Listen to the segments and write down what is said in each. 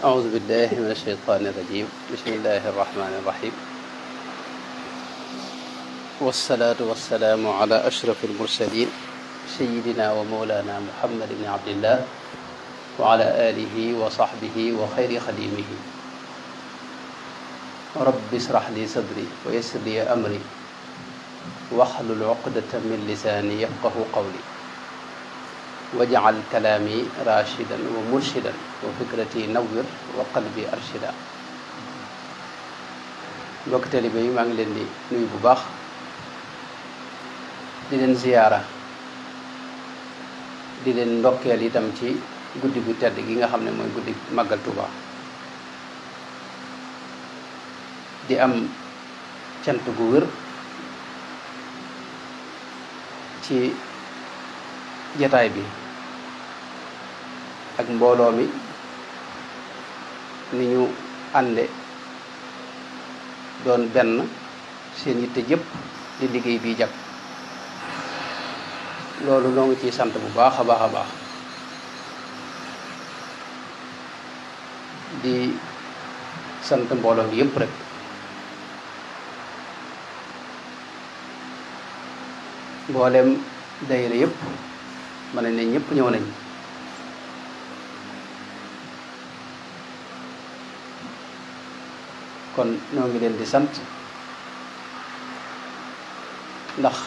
أعوذ بالله من الشيطان الرجيم بسم الله الرحمن الرحيم والصلاة والسلام على أشرف المرسلين سيدنا ومولانا محمد بن عبد الله وعلى آله وصحبه وخير خديمه رب اشرح لي صدري ويسر لي أمري واحلل عقدة من لساني يفقه قولي واجعل كلامي راشدا ومرشدا وفكرتي نور وقلبي أرشدا mbokk taalibe yi maa ngi leen di nuyu bu baax di leen ziyaara di leen ndokkeel itam ci guddi gu tedd gi nga xam ne mooy guddi màggal Tuuba di am cant gu wér ci jataay bi ak mbooloo mi ni ñu ànde doon benn seen yitte jëpp di liggéey bi jag loolu noo ngi ciy sant bu baax a baax a baax di sant mbooloo mi yëpp rek mboolem daayira yëpp mën nañ ne ñëpp ñëw nañ kon ñoo ngi leen di sant ndax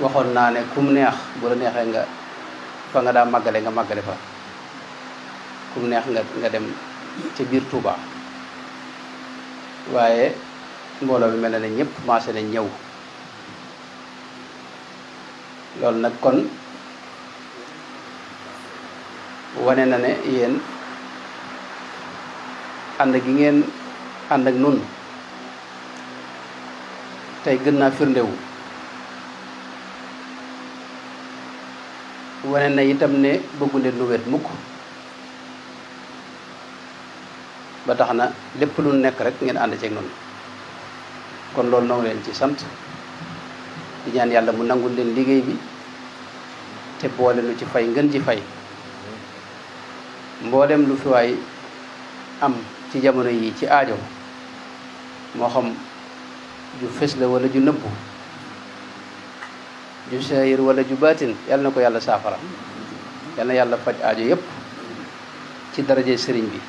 waxoon naa ne kum neex bu la neexee nga fa nga daa màggale nga màggale fa kum neex nga dem ca biir Touba waaye mbooloo bi mel na ne ñëpp commencé nañ ñëw loolu nag kon wane na ne yéen ànd gi ngeen ànd ak nun tey gën naa firndewu wane na itam ne bëggu leen lu wet mukk ba tax na lépp lu nekk rek ngeen ànd ceeg noonu kon loolu noo ngi leen ci sant di ñaan yàlla mu nangul leen liggéey bi te boole lu ci fay ngeen ci fay mboolem lu fi waay am ci jamono yi ci aajo moo xam ju fës la wala ju nëbbu ju saayir wala ju baatin yàlla na ko yàlla saafara yàlla na yàlla faj aajo yépp ci daraje sëriñ bi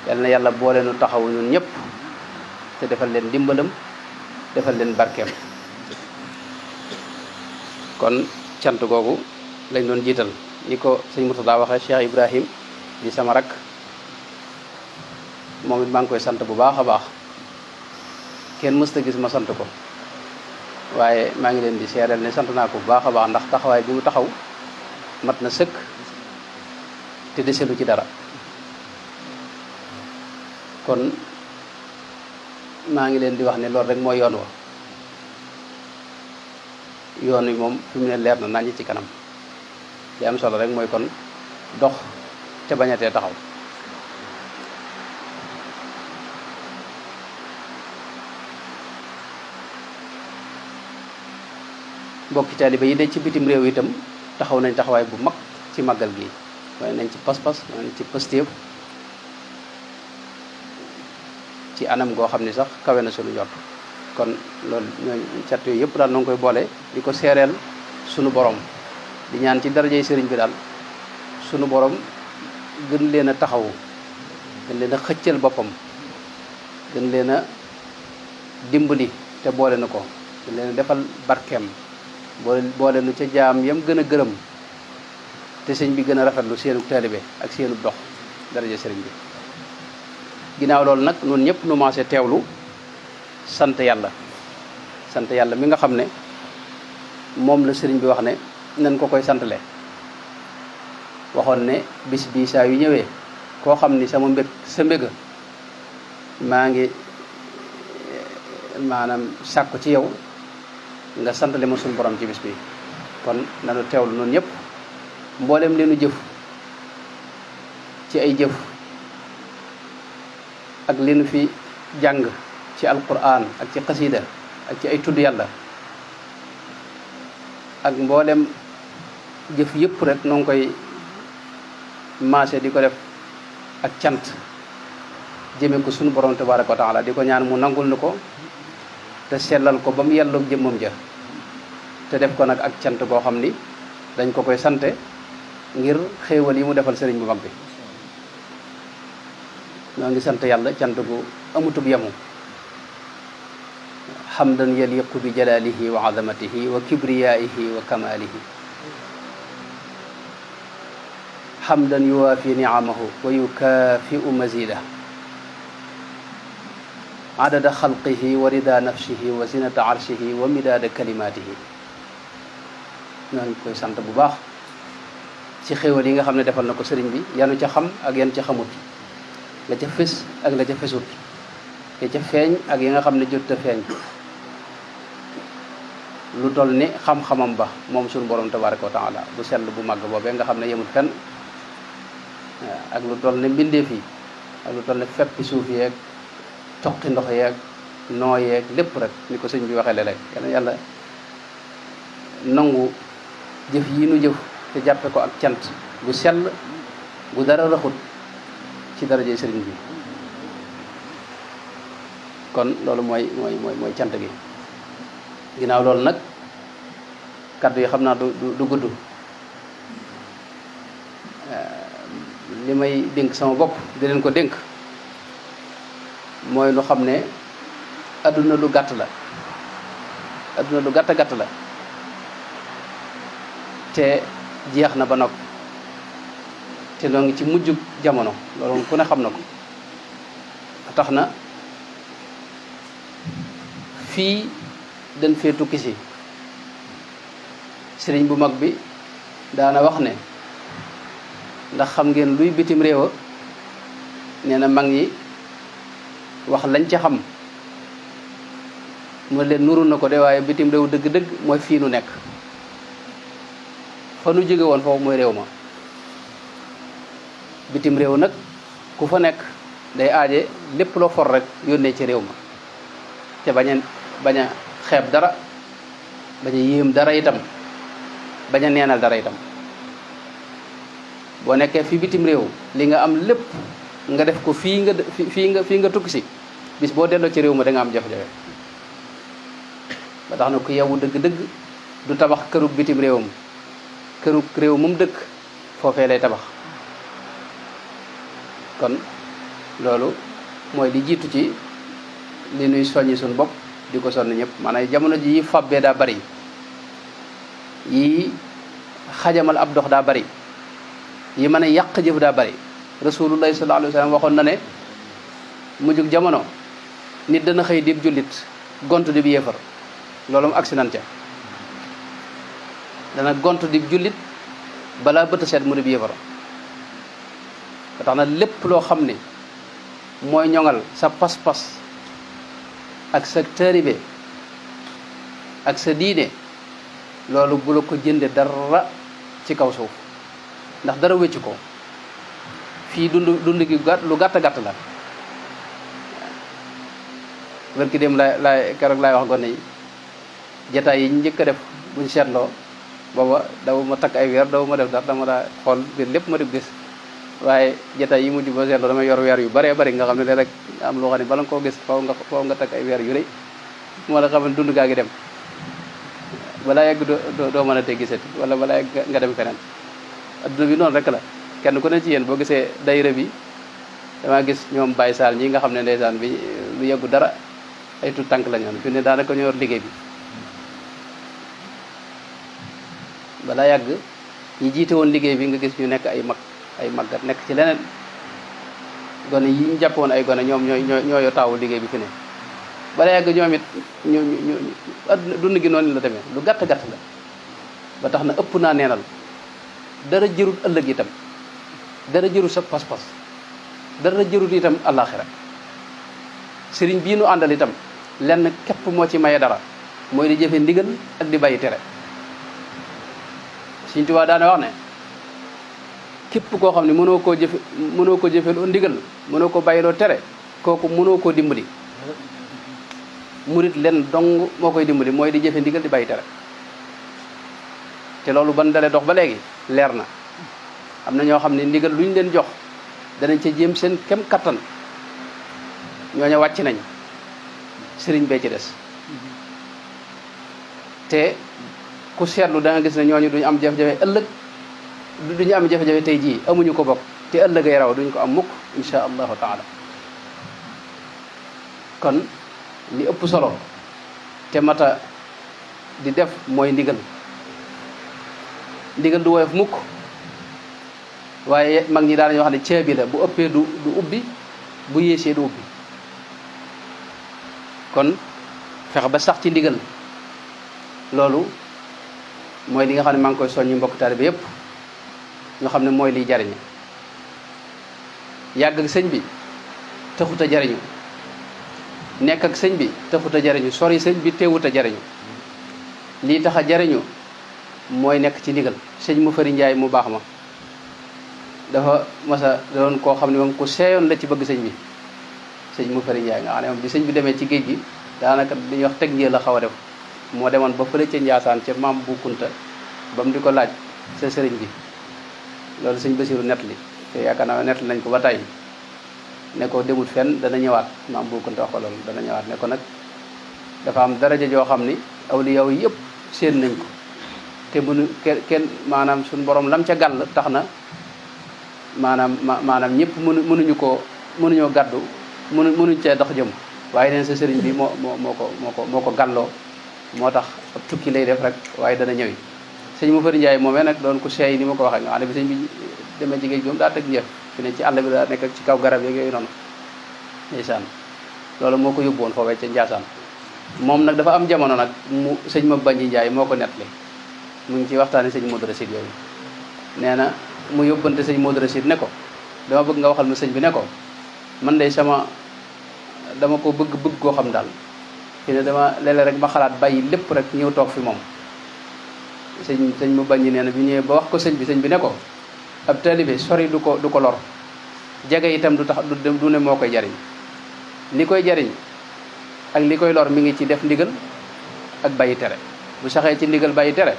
yàlla na yàlla boole nu taxawu ñun ñëpp te defal leen dimbalam defal leen barkeem kon cant googu lañ doon jiital ni ko sëñ Murtada waxee Cheikh Ibrahim di sama rak moom it maa ngi koy sant bu baax a baax kenn mësta gis ma sant ko waaye maa ngi leen di seeral ne sant naa ko bu baax a baax ndax taxawaay bi mu taxaw mat na sëkk te deselu ci dara kon maa ngi leen di wax ne loolu rek mooy yoon wa yoon wi moom fi mu ne leer na nañu ci kanam li am solo rek mooy kon dox te bañatee taxaw mbokki taaliba yi de ci bitim réew itam taxaw nañ taxawaay bu mag ci màggal gi waaye nañ ci pas-pas waaye nañ ci pëstéef ci anam goo xam ni sax kawe na sunu jot kon loolu ñooñu cat yooyu yëpp daal noo ngi koy boole di ko seereel sunu borom di ñaan ci darajey sëriñ bi daal sunu borom gën leen a taxawu gën leen a xëccal boppam gën leen a dimbali te boole na ko gën leen a defal barkeem boole nu ca jaam yam gën a gërëm te sëñ bi gën a rafetlu seenu taalibe ak seenu dox daraje sëriñ bi ginnaaw loolu nag noonu ñëpp nu maase teewlu sant yàlla mi nga xam ne moom la sëriñ bi wax ne nañ ko koy santale waxoon ne bis bi saa yu ñëwee koo xam ni sama mbég sa mbéga maa ngi maanaam sàkku ci yow nga santale ma suñu borom ci bis bi kon nanu teewlu noonu ñëpp mboolem leenu jëf ci ay jëf ak leenu fi jàng ci alquran ak ci xasida ak ci ay tudd yàlla ak mboolem jëf yëpp rek noo ngi koy maase di ko def ak cant jëme ko sunu borom tabaraka wa taala di ko ñaan mu nangul nu ko te sellal ko ba mu yelloog jëmmam ja te def ko nag ak cant goo xam ni dañ ko koy sante ngir xéewal yi mu defal sëriñ bu mag bi ñoo ngi sant yàlla cant gu amutub yemu hamdan yaliqu bi jalalihi wa azamatihi wa kibriyaihi wa kamalihi hamdan yuwaafi niamahu wa yukaafi'u mazidah adada xalqihi wa rida nafsihi wa zinata arshihi wa midaada kalimatihi ñoo ngi koy sant bu baax ci xéewal yi nga xam ne defal na ko sëriñ bi yanu ca xam ak yan ca xamut la ca fés ak la ca fesut ya ca feeñ ak yi nga xam ne jot a feeñ lu toll ni xam-xamam ba moom suñu borom tabaraka wa taala bu sell bu màgg boobee nga xam ne yemut fenn ak lu toll ni mbindeef yi ak lu toll ni feppi suuf yeeg toqi ndox yeeg noo yeeg lépp rek ni ko sëñ bi waxee léeg-léeg yàlla nangu jëf yi nu jëf te jàppe ko ak cant bu sell bu dara raxut ci darajey sëriñ bi kon loolu mooy cant gi ginnaaw loolu nag kaddu yi xam naa du gudd li may dénk sama bopp di leen ko dénk mooy lu xam ne adduna lu gàtt la adduna lu gàtt la te jeex na ba noppi te noo ngi ci mujjug jamono loolu ku ne xam na ko tax na fii dañ fee tukki si sëriñ bu mag bi daana wax ne ndax xam ngeen luy bitim réew nee na mag ñi wax lañ ca xam mu leen nuru na ko de waaye bitim réew dëgg-dëgg mooy fii nu nekk fa nu jóge woon foofu mooy réew ma bitim réew nag ku fa nekk day aaje lépp loo for rek yónnee ci réew ma te bañ a xeeb dara bañ a yéem dara itam bañ a neenal dara itam boo nekkee fi bitim réew li nga am lépp nga def ko fii nga tukki si bis boo delloo ci réew ma da nga am jafe-jafe ba tax na ku yewu dëgg-dëgg du tabax kërug bitim réewam kërug réew moom dëkk foofee lay tabax kon loolu mooy li jiitu ci li nuy soññi suñu bopp di ko sonn ñëpp maanaam jamono ji yi fabbee daa bari yi xajamal ab dox daa bari yi mën a yàq jëf daa bari rasulullahi sallallahu alayhi wa sallam waxoon na ne mujjug jamono nit dana xëy dib jullit gontu dib yéefar loolu mu accident ca dana gontu dib jullit balaa bët seet mu dib yéefar ba tax na lépp loo xam ne mooy ñoŋal sa pas-pas ak sa taalibe ak sa diine loolu bu la ko jënde dara ci kaw suuf ndax dara wécc ko fii dund gi lu gàtt la barki dem laay keroog laay wax gone yi jataay yi njëkk a def buñ seetloo booba daw ma takk ay weer daw ma def dara dama daa xool biir lépp ma di gis waaye jataay yi mujj ba seetloo damay yor weer yu baree bari nga xam ne rek am loo xam ne bala nga koo gis faw nga takk ay weer yu rëy moo la xam ne dund gaa gi dem balaa yegg doo mën a te gisati wala balaa yegg nga dem feneen adduna bi noonu rek la kenn ku ne ci yéen boo gisee dayra bi damaa gis ñoom Baye Sall ñi nga xam ne ndeysaan bi lu yeggu dara ay tuut tànk la ñoon fi ne daanaka ñoo yor liggéey bi balaa yàgg ñi jiite woon liggéey bi nga gis ñu nekk ay màggat nekk ci leneen gone yi ñu jàpp woon ay gone ñoom ñooy taawu liggéey bi fi ne balaa yàgg ñoom it ñu dund gi noonu la demee lu gàtt la ba tax na ëpp naa neenal dara jërut ëllëg itam dara jërut sa pas-pas dara jërut itam àllaaxira sëriñ bii nu àndal itam lenn képp moo ci maye dara mooy di jëfe ndigal ak di bàyyi tere Sëriñ Tuubaa daana wax ne képp koo xam ne mënoo koo jëfeloo ndigal mënoo ko bàyyiloo tere kooku mënoo koo dimbali murit len dong moo koy dimbali mooy di jëfe ndigal di bàyyi tere te loolu ban dalee dox ba léegi leer na am na ñoo xam ne ndigal lu ñu leen jox danañ ca jéem seen kem kattan ñooña wàcc nañ sëriñ bee ci des te ku seetlu da nga gis ne ñooñu duñu am jafe-jafe ëllëg duñu am jafe-jafe tey jii amuñu ko bokk te ëllëgay raw duñ ko am mukk insha allahu taala kon li ëpp solo te mata di def mooy ndigal ndigal du woyof mukk waaye mag ñi daanañu wax ne ceebi la bu ëppee du ubbi bu yéesee du ubbi kon fexe ba sax ci ndigal loolu mooy li nga xam ne maa ngi koy soññi mbokk taalibe yépp ñoo xam ne mooy liy jariñu yàgg ak sëñ bi taxut a jariñu nekk ak sëñ bi taxut a jariñu sori sëñ bi teewut a jariñu lii tax a jariñu mooy nekk ci ndigal sëñ mu fari njaay mu baax ma dafa masa doon koo xam ne moom ku seeyoon la ci bëgg sëñ bi sëñ mu fari njaay nga xam ne moom bi sëñ bi demee ci géej gi daanaka li ñuy wax teg njee la xaw a def moo demoon ba fële ca Njaasaan ca maam bu Kunta ba mu di ko laaj sa sëriñ bi loolu sëñ Basiru nett li te yaakaar naa nett nañ ko ba tey ne ko demut fenn dana ñëwaat maam bu Kunta wax ko loolu dana ñëwaat ne ko nag dafa am daraja joo xam ni awliya yi yëpp séen nañ ko te mënu kenn maanaam suñu borom lam ca gàll tax na maanaam ñëpp mënuñoo gàddu mënuñ cee dox jëm waaye neen sa sëriñ bi moo ko gàlloo moo tax ab tukki lay def rek waaye dana ñëwi sëñ mu fari njaay moomee nag doon ku seey ni ma ko waxee nga xam ne bi sëñ bi demee ci géej moom daa teg njëf fi ne ci àll bi daa nekk ci kaw garab yeeg yooyu noonu ndeysaan loolu moo ko yóbbu woon foofee ca Njaasaan moom nag dafa am jamono nag mu sëñ ma bañi njaay moo ko nettali mu ngi ci waxtaane sëñ Modou Rachid yooyu nee na mu yóbbante sëñ Modou Rachid ne ko dama bëgg nga waxal ma sëñ bi ne ko man de dama ko bëgg koo xam daal fi ne dama léeg-léeg rek ma xalaat bàyyi lépp rek ñëw toog fi moom sëñ mu bañi nee na bi ñëwee ba wax ko sëñ bi ne ko ab taalibe sori du ko lor jege itam du tax du ne moo koy jariñ li koy jariñ ak li koy lor mi ngi ci def ndigal ak bàyyi tere bu saxee ci ndigal bàyyi tere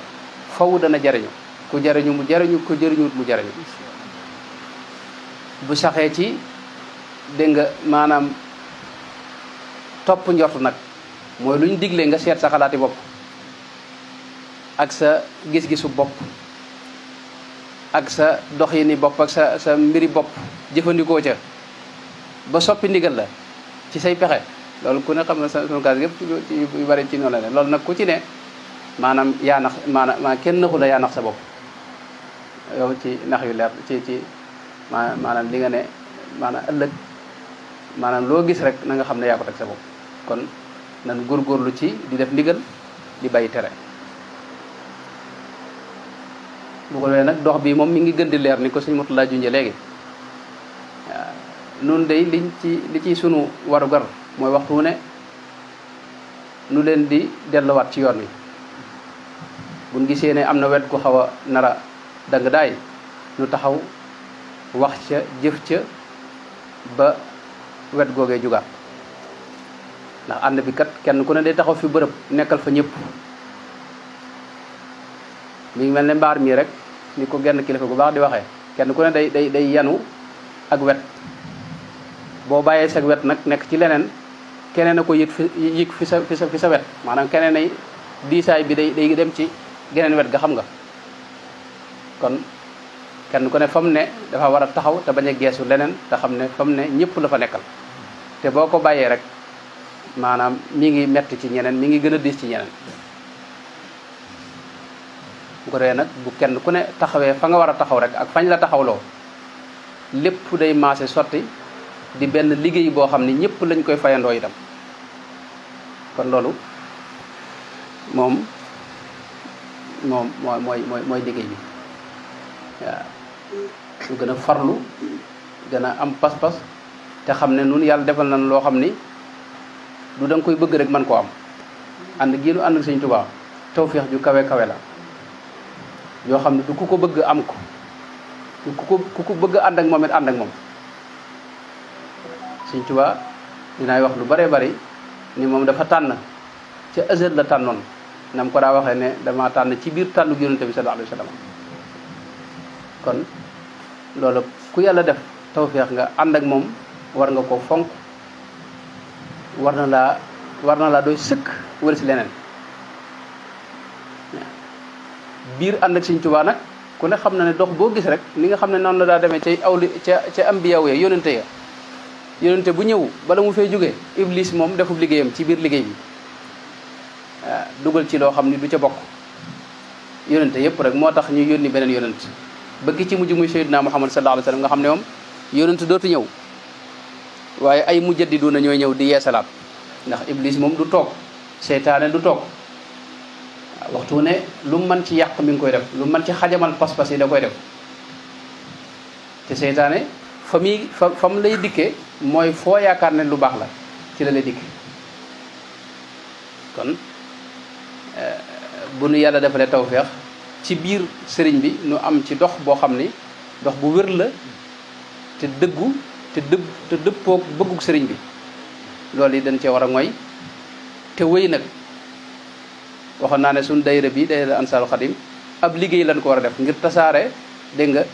faw dana jariñu ku jariñu mu jariñu ku jariñuwut mu jariñu bu saxee ci dégg nga maanaam topp njort nag mooy lu ñu digle nga seet sa xalaati bopp ak sa gis-gisu bopp ak sa doxini bopp ak sa mbiri bopp jëfandikoo ca ba soppi ndigal la ci say pexe loolu ku ne xam na sunu kaas yëpp yu bari ci noonu la ne loolu nag ku ci ne maanaam yaa nax maanaam kenn naxu la yaa nax sa bopp yow ci nax yu leer ci maanaam li nga ne maanaam ëllëg maanaam loo gis rek na nga xam ne yaa ko teg sa bopp kon nan góorgóorlu ci di def ndigal di bàyyi tere bu ko defee nag dox bi moom mi ngi gën di leer ni ko sëñ Murtala junje léegi waaw nun day li ci sunu warugar mooy waxtu wu ne nu leen di delluwaat ci yoon wi buñ gisee ne am na wet gu xaw a nara dang daay nu taxaw wax ca jëf ca ba wet googee jugaat ndax ànd bi kat kenn ku ne day taxaw fi bërëb nekkal fa ñëpp mi ngi mel ne mbaar mii rek ni ko genn kilifa gu baax di waxee kenn ku ne day yanu ak wet boo bàyyee sa wet nag nekk ci leneen keneen a ko yëg fi sa wet maanaam keneen ay diisaay bi day dem ci geneen wet ga xam nga kon kenn ku ne fa mu ne dafa war a taxaw te bañ a geesu leneen te xam ne fa mu ne ñëpp la fa nekkal te boo ko bàyyee rek maanaam mi ngi metti ci ñeneen mi ngi gën a diis ci ñeneen bu ko defee nag bu kenn ku ne taxawee fa nga war a taxaw rek ak fañ la taxawloo lépp day maase sotti di benn liggéey boo xam ni ñëpp lañ koy fayandoo itam kon loolu moom mooy liggéey bi waaw su gën a farlu gën a am pas-pas te xam ne nun yàlla defal nañ loo xam ni du da nga koy bëgg rek man koo am ànd giinu ànd ak Sëñ Tuubaa tawfeex ju kawe kawe la yoo xam ne du ku ko bëgg am ko du ku ko bëgg ànd ak moom it ànd ak moom Sëñ Tuubaa dinaay wax lu bare bari ni moom dafa tànn ca azal la tànnoon nam ko daa waxee ne dama tànn ci biir tànnu Yonent bi sallallahu alayhi wa sallam kon loolu ku yàlla def tawfeex nga ànd ak moom war nga ko fonk war na laa doy sëkk wala si leneen biir ànd ak Sëñ Tuubaa nag ku ne xam na ne dox boo gis rek ni nga xam ne noonu la daa demee ca ambiyaaw ya yonente bu ñëw bala mu fay jógee iblis moom defub liggéeyam ci biir liggéey bi waaw dugal ci loo xam ni du ca bokk yonente yëpp rek moo tax ñu yónni beneen yonent ba ki ci mujj muy Seydina Muhammad sallallahu alayhi wa sallam nga xam ne moom yonent dootu ñëw waaye ay mujjaddiduuna ñooy ñëw di yeesalaat ndax iblis moom du toog seytaane du toog waxtu ne lu mën ci yàq mi ngi koy def lu mën ci xajamal pas-pas yi da koy def te seytaane fa mu lay dikkee mooy foo yaakaar ne lu baax la ci la lay dikkee kon bu nu yàlla defalee tawfeex ci biir sëriñ bi nu am ci dox boo xam ni dox bu wér la te dëggu te dëppoog bëggug sëriñ bi loolu yi dañ cee war a ngoy te wéy nag waxoon naa ne suñ dayra bi dayra Ansaaru Xadim ab liggéey lañ ko war a def ngir tasaare dégg nga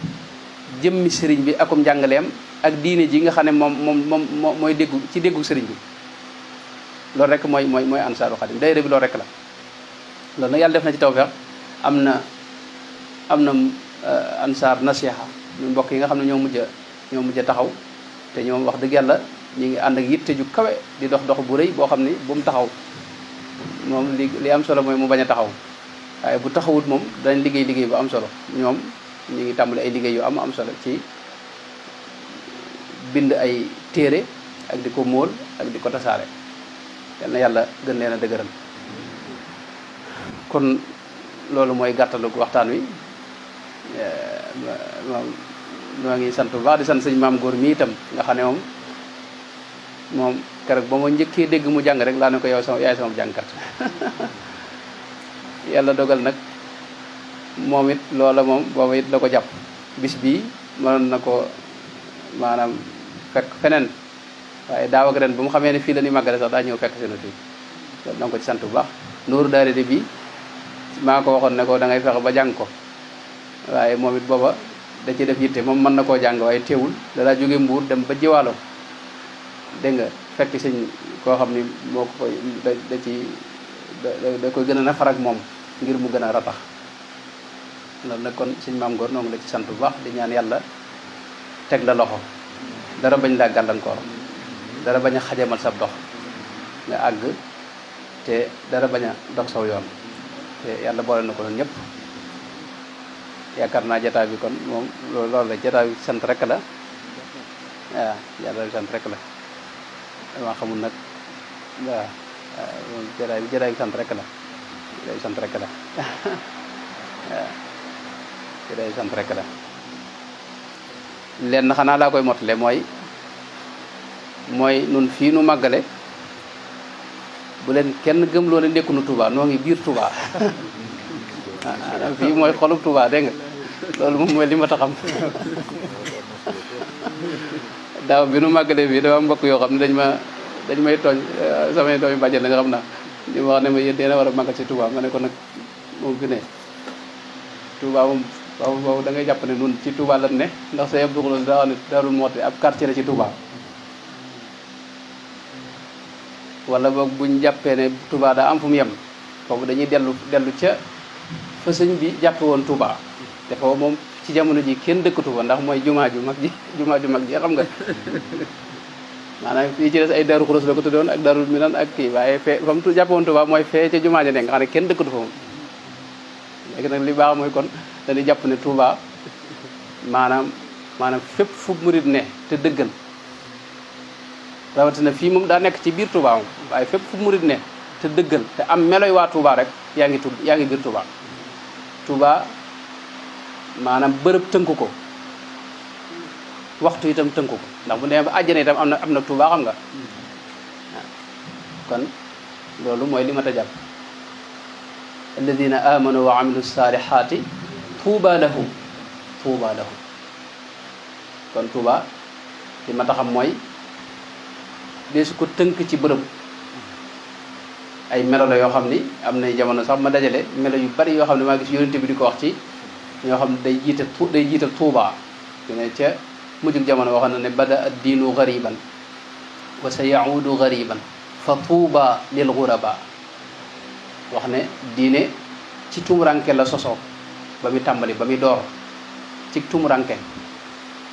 jëmmi sëriñ bi akum njàngaleem ak diine ji nga xam ne moom mooy déggu ci déggu sëriñ bi loolu rek mooy Ansaaru Xadim dayra bi loolu rek la loolu nag yàlla def na ci tawfeex am na ansaar nasiha ñu mbokk yi nga xam ne ñoo mujj a taxaw te ñoom wax dëgg yàlla ñu ngi ànd ak yitte ju kawe di dox bu rëy boo xam ni bu mu taxaw moom li am solo mooy mu bañ a taxaw waaye bu taxawut moom dañ liggéey bu am solo ñoom ñu ngi tàmbali ay liggéey yu am solo ci bind ay téere ak di ko móol ak di ko tasaare yal na yàlla gën leen a dëgëral kon loolu mooy gàttalu waxtaan wi maa ngi sant bu baax di sant sëñ maam góor mi itam nga xam ne moom keroog ba ma njëkkee dégg mu jàng rek laa ne ko yow yaay sama jàngkat yàlla dogal nag moom it loola moom booba it la ko jàpp bis bii mënoon na ko maanaam fekk feneen waaye daaw ak ren bu mu xamee ne fii la ñuy màggale sax daa ñëw fekk seen fii loolu na nga ko ci sant bu baax Nuuru Daarayni bi maa ko waxoon ne ko da ngay fexe ba jàng ko waaye moom it booba da ci def yitte moom mën na koo jàng waaye teewul da jóge Mbuur dem ba Jiwaalo dégg nga fekk sëñ koo xam ni moo ko koy da koy gën a nafar ak moom ngir mu gën a ratax loolu nag kon sëñ maam góor noonu la ci sant bu baax di ñaan yàlla teg la loxo dara bañ laa gàllankoor dara bañ a xajamal sab dox nga àgg te dara bañ a dox saw yoon te yàlla boole na ko noonu ñëpp yaakaar naa jotaay bi kon moom loolu la jotaay bi sant rek la waaw yàlla bi sant rek la dama xamul nag waaw moom jotaay bi sant rek la jotaay bi sant rek la waaw jotaay bi sant rek la lenn xanaa laa koy motale mooy nun fii nu màggale bu leen kenn gëm loo ne nekku nu Touba noo ngi biir Touba fii mooy xolub Touba dégg nga loolu moom mooy li ma taxam daaw bi nu màggalee fii dafa mbokk yoo xam ne dañ may tooñ samay doomi bàjjen la nga xam naa di ma wax ne ma yéen dina war a màggal ci Touba ma ne ko nag moom fi ne Touba moom boobu da ngay jàpp ne nun ci Touba lan ne ndax sa yeb duxuloon daa wax ne Daarul Muxti ab quartier la ci Touba wala boog buñ jàppee ne Touba daa am fu mu yem foofu dañuy dellu ca fa sëñ bi jàppe woon Touba te foofu moom ci jamono ji kenn dëkkatu fa ndax mooy jumaa ju mag ji xam nga maanaam fii ci des ay Daaru Xuros la ko tuddoon ak Daaru Minan ak kii waaye fee fa mu jàppe woon Touba mooy fee ca jumaa ja ne nga xam ne kenn dëkkatu fa moom léegi nag li baax mooy kon dañuy jàpp ne Touba maanaam fépp fu murid ne te dëggal rawatina fii moom daa nekk ci biir Touba moom waaye fépp fu murid ne te dëggal te am meloy waa Touba rek yaa ngi biir Touba Touba maanaam bërëb tënku ko waxtu itam tënku ko ndax bu demee ba àjjana itam am na Touba xam nga kon loolu mooy li ma ta jàpp alladina amanu wa amilu salihati tuuba lahum kon Touba li ma ta xam mooy deesu ko tënk ci bërëb ay melo la yoo xam ni am na jamono sax ma dajale melo yu bari yoo xam ne maa gis yonent bi di ko wax ci ñoo xam ne day jiital Touba fi ne ca mujjug jamono waxoon na ne bada ad diinu gariban wa sa yaudu gariban fa tuuba lil guraba wax ne diine ci tumuranke la sosoo ba muy tàmbali ba muy door ci tumuranke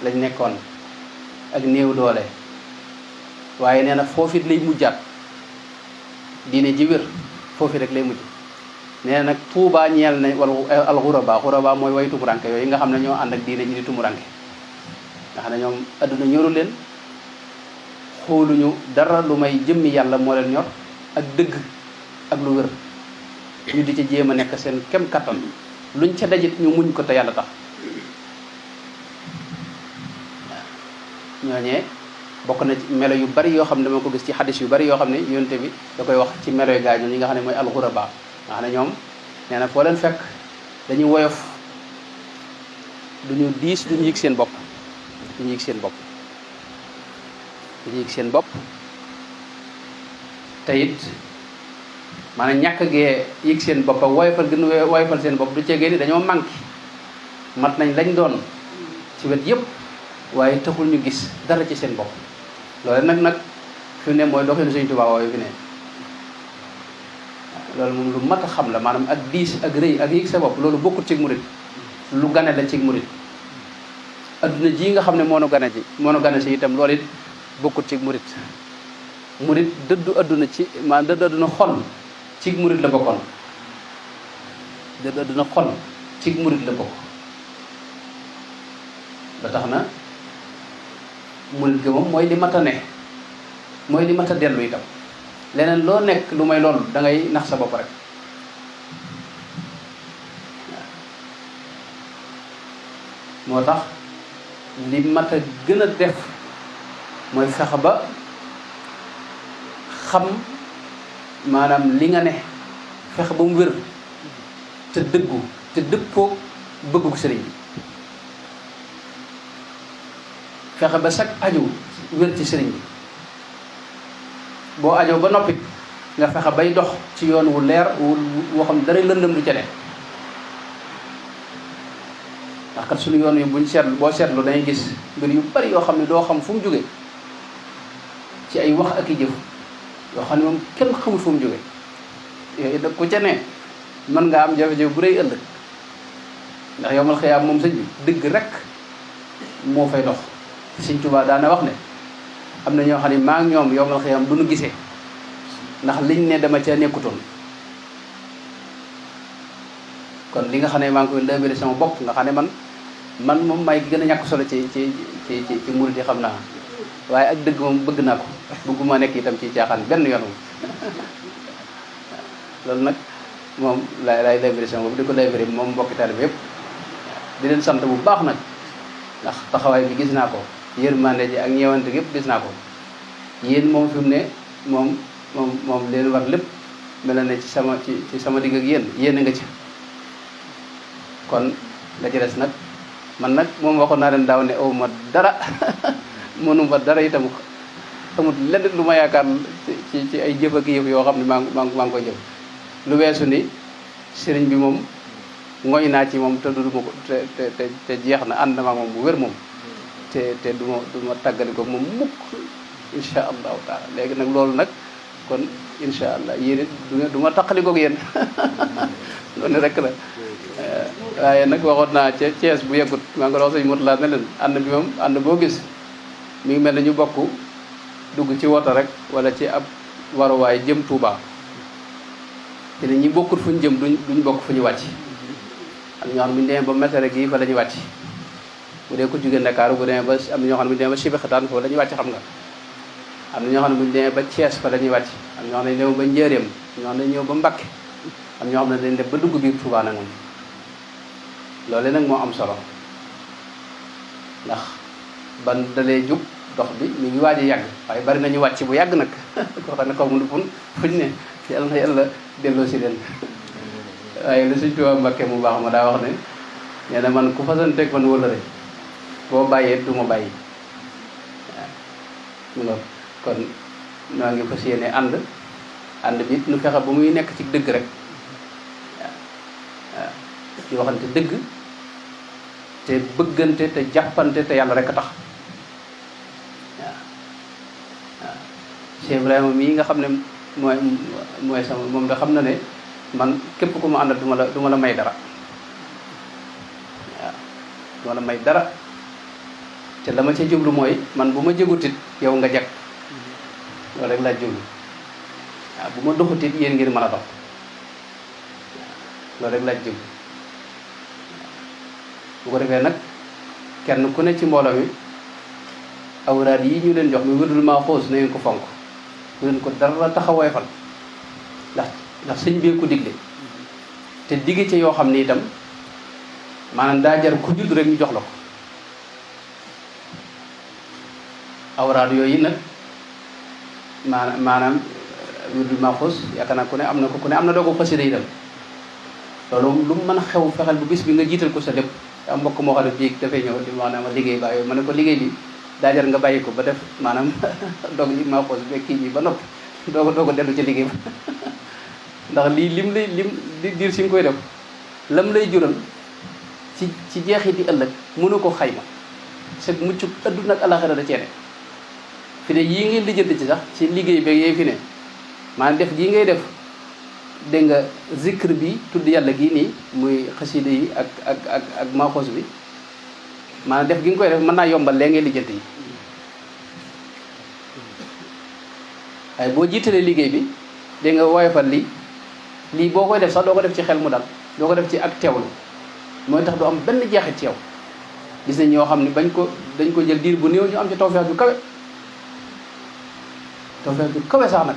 lañ nekkoon ak néew doole waaye nee na foofit lay mujjaat diine ji wér foofi rek lay mujj nee na nag tuuba ñeel na wala al xuraba mooy way tumuranke yooyu nga xam ne ñoo ànd ak diine ji di tumuranke nga xam ne ñoom adduna ñoru leen xooluñu dara lu may jëmmi yàlla moo leen ñor ak dëgg ak lu wér ñu di ci jéem a nekk seen kem kattan luñ ca dajit ñu muñ ko te yàlla tax ñooñee bokk na ci melo yu bari yoo xam ne dama ko gis ci xadis yu bari yoo xam ne yonte bi da koy wax ci melo yu gaañoo ñi nga xam ne mooy alxuraba nga xam ne ñoom nee na foo leen fekk dañuy woyof duñu diis duñu yëg seen bopp duñu yëg seen bopp duñu yëg seen bopp te it maanaam ñàkk gee yëg seen bopp ak woyofal gën woyofal seen bopp du ceegee ni dañoo manqué mat nañ lañ doon ci wet yëpp waaye taxul ñu gis dara ci seen bopp loolu nag fi ne mooy doxinu Sëñ Tuubaa wooyu fi ne loolu moom lu mat a xam la maanaam ak diis ak rëy ak yëg sa bopp loolu bokkut ci murit lu gane la ci murit adduna ji nga xam ne moo nu gane si itam loolu it bokkut ci murit murit dëddu adduna ci maanaam dëddu adduna xol ci murit la bokkoon dëddu adduna xol ci murit la bokk ba tax na murit ga moom mooy li mat a ne mooy li mat a dellu itam leneen loo nekk lu may loolu da ngay nax sa bopp rek moo tax li mat a gën a def mooy fexe ba xam maanaam li nga ne fexe ba mu wér te dëggu te dëppoo bëggu sëriñ bi fexe ba sag aju wér ci sëriñ bi boo ajoo ba noppi nga fexe bay dox ci yoon wu leer woo xam dara lëndëm du ca ne ndax kat suñu yoon yi buñ seetlu boo seetlu dañuy gis mbir yu bari yoo xam ne doo xam fu mu jóge ci ay wax ak i jëf yoo xam ne moom kenn xamul fu mu jóge yooyu da ku ca ne mën nga am jafe-jafe bu rëy ëllëg ndax yowmal xiyaam moom sëñ bi dëgg rek moo fay dox Sëñ Tuubaa daana wax ne am na ñoo xam ne maa ngi ñoom yowmal xiyaam du nu gisee ndax liñ ne dama ca nekkutoon kon li nga xam ne maa ngi koy lëbëri sama bopp nga xam ne man moom may gën a ñàkk solo ci murid yi xam naa waaye ak dëgg moom bëgg naa ko bëgguma nekk itam ci caaxaan benn yoon moom loolu nag moom laay lëbëri sama bopp di ko lëbëri moom mbokki taalibe yëpp di leen sant bu baax nag ndax taxawaay bi gis naa ko yërmande ji ak ñeewante yëpp gis naa ko yéen moom fi mu ne moom leen war lépp mel na ne ci sama digg ak yéen a nga ci kon la ci des nag man nag moom waxoon naa leen daaw ne aw ma dara mënu ma dara itam amut lenn lu ma yaakaar ci ay jëf ak yëf yoo xam ne maa ngi koy jëf lu weesu ni sëriñ bi moom ngoy naa ci moom te du ma ko te jeex na ànd na ma moom bu wér moom te du ma tàggali ko moom mukk insha allahu taala léegi nag loolu nag kon insha allah yéen it du ma taqali koog yéen loolu rek la waaye nag waxoon naa ca Thiès bu yeggut maa ngi wax sëñ Mourtala ne leen ànd bi moom ànd boo gis mi ngi mel ne ñu bokk dugg ci woto rek wala ci ab waruwaay jëm Touba te ñi bokkut fu ñu jëm duñ bokk fu ñu wàcc am ñoo xam ne bu ñu demee ba Mesere gii fa la ñuy wàcc bu dee ko jóge Ndakaaru bu demee ba am na ñoo xam ne bu ñu demee ba Sébikotane foofu la ñuy wàcc xam nga am na ñoo xam ne bu ñu demee ba Thiès fa la ñuy wàcc am ñoo xam ne ñëw ba Njéeréem ñoo xam ne ñëw ba Mbakke am ñoo xam ne dañ def ba dugg biir Touba nag moom loolu nag moo am solo ndax ban dalee jub dox bi mi ngi waaj a yàgg waaye bari nañu wàcc bu yàgg nag koo xam ne xaw ma fuñ ne yàlla na yàlla delloo si leen waaye li Sëñ Tuubaa Mbakke mu baax ma daa wax ne nee na man ku fasanteeg man wëllëre boo bàyyee du ma bàyyi waaw kon noo ngi fas yéene ànd bi nu fexe ba muy nekk ci dëgg rek waaw waaw di waxante dëgg te bañ a te bëggante te jàppante te yàlla rek a tax waaw waaw Cheikh Ibrahima mii nga xam ne mooy sama moom da xam na ne man képp ku ma àndal du ma la may dara waaw du ma la may dara te la ma ca jublu mooy man bu ma jëgutit yow nga jag loolu rek laa jublu waaw bu ma doxutit yéen ngir mën a dox loolu rek laa jublu bu ko defee nag kenn ku ne ci mbooloo mi awraad yi ñu leen jox mi wërdul maa xoos na ngeen ko fonk bu leen ko dara taxawoy fan ndax sëñ bee ko digle te digge ci yoo xam ni itam maanaam daa jar ku judd rek ñu jox la ko awraad yooyu nag maanaam wërdul maa xoos yaakaar naa ku ne am na ko ku ne am na doo ko xasida itam loolu lu mu mën a xew fexeel bu bis bi nga jiital ko sa lépp am mbokk moo xam ne bii dafay ñëw di maanaam liggéey bàyyi ma ne ko liggéey bi daa jar nga bàyyi ko ba def maanaam dog yi maa xoos ba kii bi ba noppi doo ko dellu ci liggéey ba ndax lii lim diir si nga koy def lam lay jural ci jeexiti ëllëg mënu ko xayma c'est mucc adduna ak alaxira da ceene fi ne yii ngay lijjanti ci sax ci liggéey beeg yooyu fi ne maanaam def gii ngay def dégg nga zikr bi tudd yàlla gii nii muy xasida yi ak maaxoos bi maanaam def gi nga koy def mën naa yombal lee ngay lijjanti yi waaye boo jiitalee liggéey bi dégg nga woyofal lii boo koy def sax doo ko def ci xel mu dal doo ko def ci ak teewlu mooy tax du am benn jeexit ci yow gis nañ ñoo xam ne dañ ko jël diir bu néew ñu am ci tawfeex ju kawe sax nag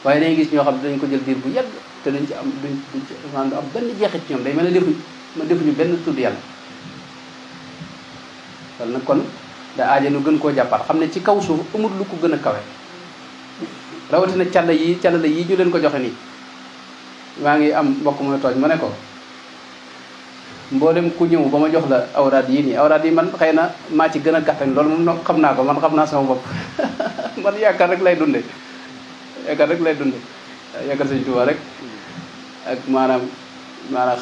waaye dañuy gis ñoo xam ne dañ ko jël diir bu yàgg te duñ ci am maanaam du am benn jeexit ci ñoom day mel ne defuñu benn tudd yàlla wala nag kon da aaja nu gën koo jàppaat xam ne ci kaw suuf amul lu ko gën a kawe rawatina càll yi ñu leen ko joxe nii maa ngi am mbokk mooy tooñ ma ne ko mboolem ku ñëw ba ma jox la awraad yi nii awraad yi man xëy na maa ci gën a gàttañ loolu moom xam naa ko man xam naa sama bopp man yaakaar rek lay dunde yaakaar Sëñ Tuubaa rek ak maanaam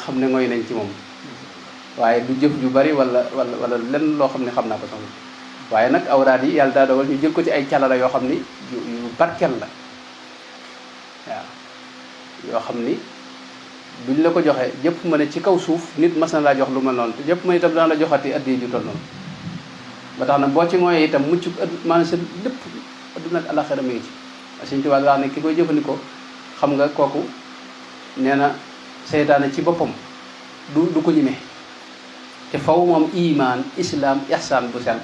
xam ne ngoy nañ ci moom waaye du jëf ju bari wala lenn loo xam ne xam naa ko sama waaye nag awraad yi yàlla daa dogal ñu jël ko ci ay calala yoo xam ni yu barkeel la waaw yoo xam ni duñ la ko joxe jëpp ma ne ci kaw suuf nit mas na laa jox lu mel noonu te jëpp ma itam dana la joxati addi ju toll noonu ba tax na boo ci ngooyee itam mucc maanaam sa lépp adduna ak alaxira mi ngi ci Sëñ Tuubaa wax ne ki koy jëfandikoo xam nga kooku nee na seytaane ci boppam du ko ñime te faw moom iman islam ihsaan bu sell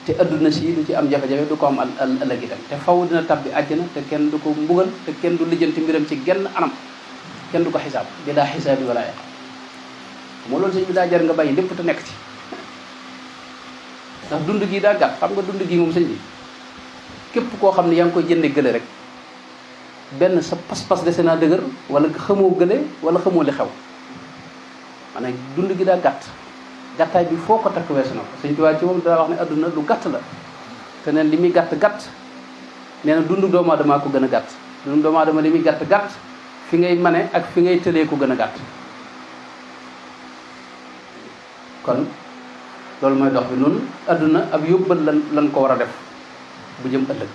te adduna si du ci am jafe-jafe du ko am ëllëg itam te faw dina tabbi àjjana te kenn du ko mbugal te kenn du lijjanti mbiram ci genn anam kenn du ko xisaab bi daa xisaabi wala yàq moo loolu sëñ bi daa jar nga bàyyi lépp te nekk ci ndax dund gi daa gàtt xam nga dund gi moom sëñ bi képp koo xam ne yaa ngi koy jënde gële rek benn sa pas-pas dese naa dëgër wala xamoo gële wala xamoo li xew maanaam dund gi daa gàtt gàttaay bi foo ko takk weesu na ko Sëñ Tuubaa ci moom daa wax ne adduna lu gàtt la te neen li muy gàtt nee na dundu doomu aadama ko gën a gàtt dundu doomu aadama li muy gàtt fi ngay mane ak fi ngay tëlee ko gën a gàtt kon loolu mooy dox bi noonu adduna ab yóbbal lan ko war a def bu jëm ëllëg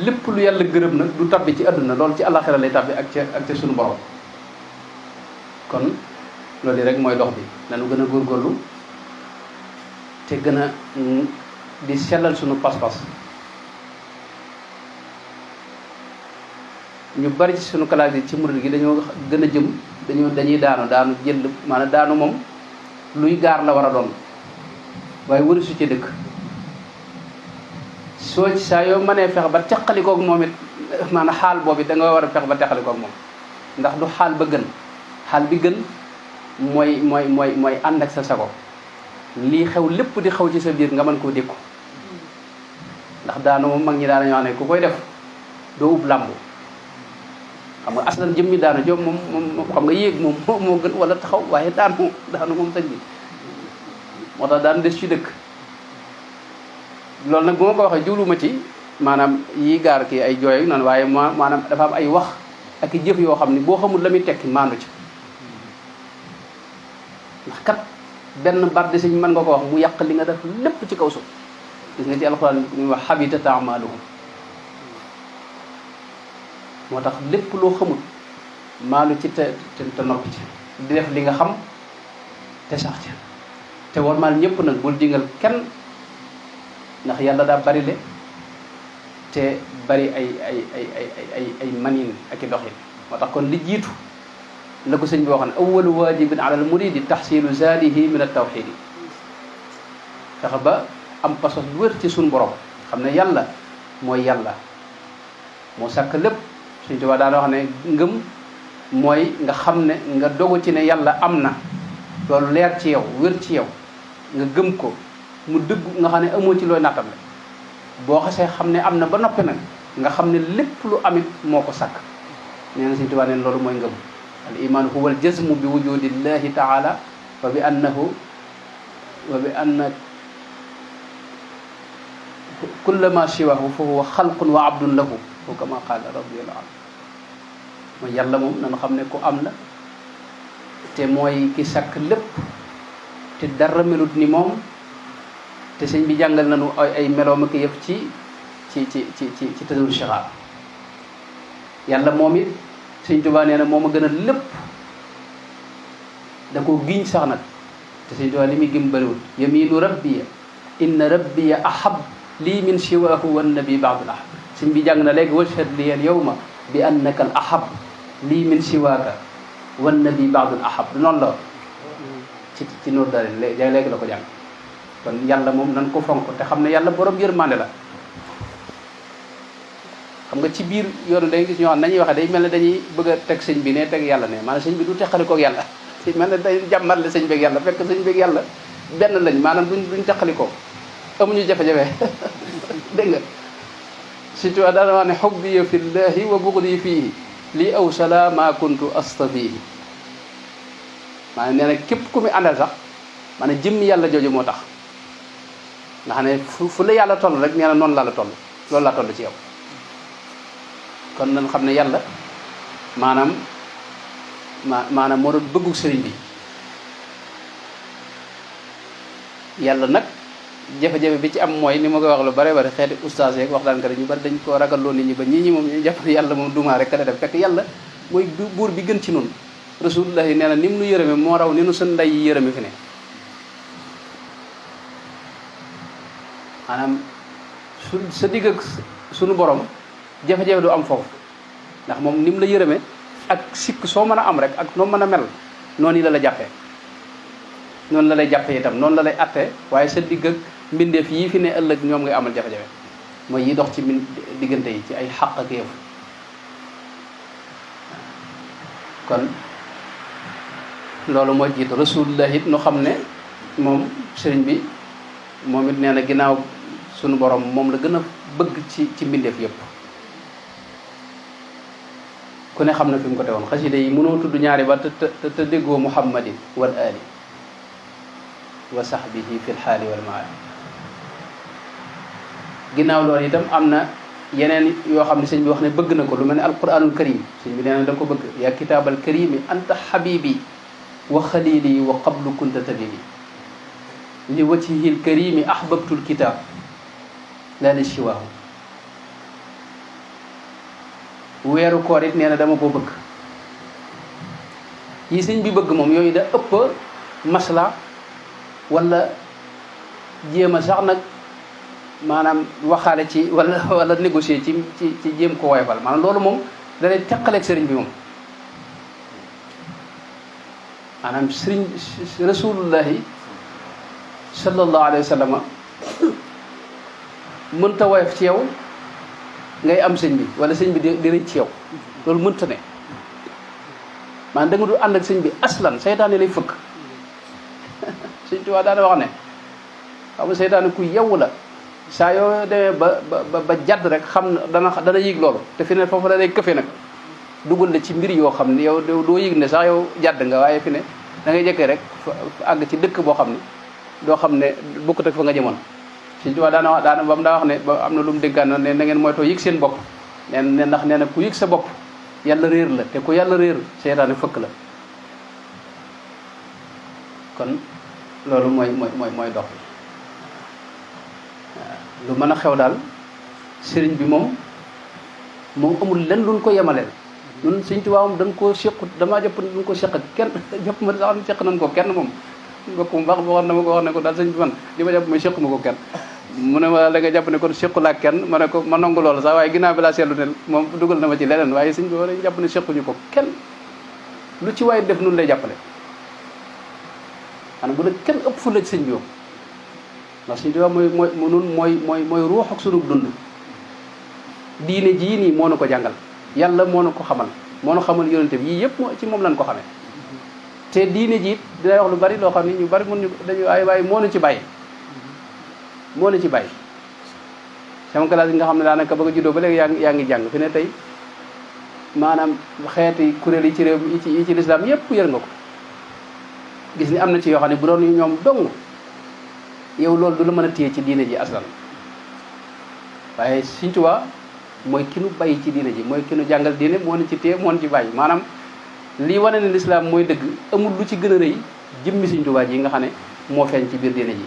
lépp lu yàlla gërëm nag du tabbi ci adduna loolu ci àllaxira lay tabbi ak ca sunu borom kon loolu yi rek mooy dox bi nanu gën a góorgóorlu te gën a di sellal sunu pas-pas ñu bari ci sunu classe yi ci murid gi dañoo gën a jëm dañuy daanu jël maanaam daanu moom luy gaar la war a doon waaye wërisu ci dëkk soo ci saa yoo mënee fex ba teqalikoog moom it maanaam xaal boobu da nga war a fex ba teqalikoog moom ndax du xaal ba gën xaal bi gën mooy ànd ak sa sago lii xew lépp di xew ci sa biir nga mën koo dékku ndax daanu moom mag ñi daana ñoo xam ne ku koy def doo ub làmb xam nga aslan jëmmi daanu jom moom xam nga yéeg moom moo gën wala taxaw waaye daanu moom sëñ bi moo tax daanu des ci dëkk loolu nag bu ma ko waxee jubluwuma ci maanaam yi gaar kii ay jooy noonu waaye maanaam dafa am ay wax ak i jëf yoo xam ne boo xamul la muy tekki maandu ci ndax kat benn baat de sëñ mën nga ko wax mu yàq li nga def lépp ci kaw suuf gis nga ci alxuraan ñu wax habitat a'maluhum moo tax lépp loo xamul maalu ci te noppi ci di def li nga xam te sax ci te warmaal ñëpp nag bul dingal kenn ndax yàlla daa bari le te bari ay manin ak i doxin moo tax kon li jiitu la ko sëñ bi waxoon awalu wajibin ala al muridi tahsilu zaadihi min at tawxidi fexe ba am pasos bu wér ci suñu borom xam ne yàlla mooy yàlla moo sàkk lépp suñ tubaab daana wax ne ngëm mooy nga xam ne nga dogu ci ne yàlla am na loolu leer ci yow wér ci yow nga gëm ko mu dëgg nga xam ne amoo ci looy nattam le boo xasee xam ne am na ba noppi nag nga xam ne lépp lu amit moo ko sàkk nee na suñ tubaab neen loolu mooy ngëm al iman huwa al jazmu bi wujudillahi taala wa bi annahu wa bi anna kulla ma siwahu fa huwa xalqun wa abdun lahu wa kama qaala radiyallahu anhu mooy yàlla moom nañu xam ne ku am la te mooy ki sàkk lépp te dara melut ni moom te sëñ bi jàngal nañu ay meloom ak yëpp ci tëdul sixaar yàlla moom it sëñ Tuubaa nee na moom a gën a lépp da ko giñ sax nag te sëñ Tuubaa li muy gëm bëriwul yaminu rabbiya inna rabbiya ahab lii min siwaahu wan nabi baadul ahab sëñ bi jàng na léegi washhad li al yawma bi annaka al ahab lii min siwaaka wan nabi baadul ahab noonu la ci noor daal léegi la ko jàng kon yàlla moom nan ko fonk te xam ne yàlla borom yërmande la xam nga ci biir yoonu day gis ñoo xam nañuy waxee day mel ne dañuy bëgg a teg sëñ bi ne teg yàlla ne maanaam sëñ bi du teqalikoo ak yàlla sëñ mel ne day jàmmarle sëñ beeg yàlla fekk sëñ beeg yàlla benn lañ maanaam duñ teqalikoo amuñu jafe-jafe dégg nga surtout daana wax ne xubbiya fi llahi wa bugdi fiihi lii aw sala ma kuntu astafihi maanaam nee na képp ku muy àndal sax maanaam jëmmi yàlla jooju moo tax nga xam ne fu la yàlla toll rek nee na noonu laa la toll loolu laa toll ci yow kon nañ xam ne yàlla maanaam moo doon bëggu sëriñ bi yàlla nag jafe-jafe bi ci am mooy ni ma koy wax lu bare bari xeeti ustaas yeeg waxtaan kat ñu bari dañ ko ragalloo nit ñi ba ñii ñi moom ñu jàpp ne yàlla moom dumaa rek ka la def fekk yàlla mooy buur bi gën ci nun rasulullah yi nee na ni mu nu yërëme moo raw ni nu seen ndey yi yërëme fi ne maanaam sa digg ak suñu borom jafe-jafe du am foofu ndax moom ni mu la yërëme ak sikk soo mën a am rek ak noo mën a mel noonu la la jàppee noonu la lay jàppee itam noonu la lay attee waaye sa digg ak mbindeef yii fi ne ëllëg ñoom ngay amal jafe-jafe mooy yi dox ci diggante yi ci ay xaq ak yëf kon loolu moo jiitu rasulullah it nu xam ne moom sëriñ bi moom it nee na ginnaaw sunu borom moom la gën a bëgg ci mbindeef yëpp ku ne xam na fi mu ko teewoon xasida yi mënoo tudd ñaari ba te déggoo muhammadin wal ali wa sahbihi fi lxaali wal maali ginnaaw loolu itam am na yeneen yoo xam ne sëñ bi wax ne bëgg na ko lu mel ne alquranul karim sëñ bi nee na da ko bëgg yaa kitaabal karimi anta habibi wa xalili wa qablu kunta tabibi li wajhihil karimi ahbabtul kitab la li siwaahu weeru koor it nee na dama koo bëgg yi sëñ bi bëgg moom yooyu da ëpp masla wala jéem a sax nag maanaam waxaale ci wala négocier ci jéem ko woyofal maanaam loolu moom da lay teqaleeg sëriñ bi moom maanaam sëriñ rasulullahi sallallahu alayhi wa sallam mënta woyof ci yow ngay am sëñ bi wala sëñ bi di rëcc ci yow loolu mënta ne maanaam da nga du ànd ak sëñ bi aslan seytaane lay fëkk sëñ Tuubaa daana wax ne xam nga seytaane ku yewu la saa yoo demee ba jadd rek xam dana yëg loolu te fi ne foofu da lay këfe nag dugal la ci mbir yoo xam ne yow doo yëg ne sax yow jadd nga waaye fi ne da ngay jëkkee rek àgg ci dëkk boo xam ne doo xam ne bokkut ak fa nga jëmoon sëñ Tuubaa daana ba mu daa wax ne ba am na lu mu déggaan ne na ngeen moytoo yëg seen bopp ne ndax nee na ku yëg sa bopp yàlla réer la te ku yàlla réer seytaane fëkk la kon loolu mooy dox lu mën a xew daal sëriñ bi moom amul lenn luñ ko yemaleel ñun Sëriñ Tuubaa moom dañ koo sequt damaa jàpp ne duñ ko seq kenn jàpp ma sax seq nañ ko kenn moom mbokk mu baax boo xam ne ma ko wax ne ko daal sëñ bi man li ma jàpp mooy sequma ko kenn mu ne ma da nga jàpp ne kon sequlaa kenn ma ne ko ma nangu loolu sax waaye ginnaaw bi laa seetlu ne moom dugal na ma ci leneen waaye sëñ bi war jàpp ne sequñu ko kenn lu ci waaye def nun lay jàppale xanaa bu ne kenn ëpp fu la ci sëñ bi yow ndax sëñ bi wax mooy ruux ak sunu dund diine jii nii moo na ko jàngal yàlla moo na ko xamal moo na xamal yonente bi yii yëpp ci moom lañ ko xamee te diine ji it dina wax lu bari loo xam ne ñu bari mun ñu dañu waaye moo na ci bàyyi sama classe yi nga xam ne daanaka ba nga juddoo ba léegi yaa ngi jàng fi ne tey maanaam xeeti kuréel yi ci réew yi ci lislaam yëpp yër nga ko gis ni am na ci yoo xam ne bu doon ñoom dong yow loolu du la mën a téye ci diine ji aslan waaye Sëriñ Tuubaa mooy ki nu bàyyi ci diine ji mooy ki nu jàngal diine moo na ci téye moo na ci bàyyi maanaam lii wane ne lislaam mooy dëgg amul lu ci gën a rëy jëmmi Sëriñ Tuubaa ji nga xam ne moo feeñ ci biir diine ji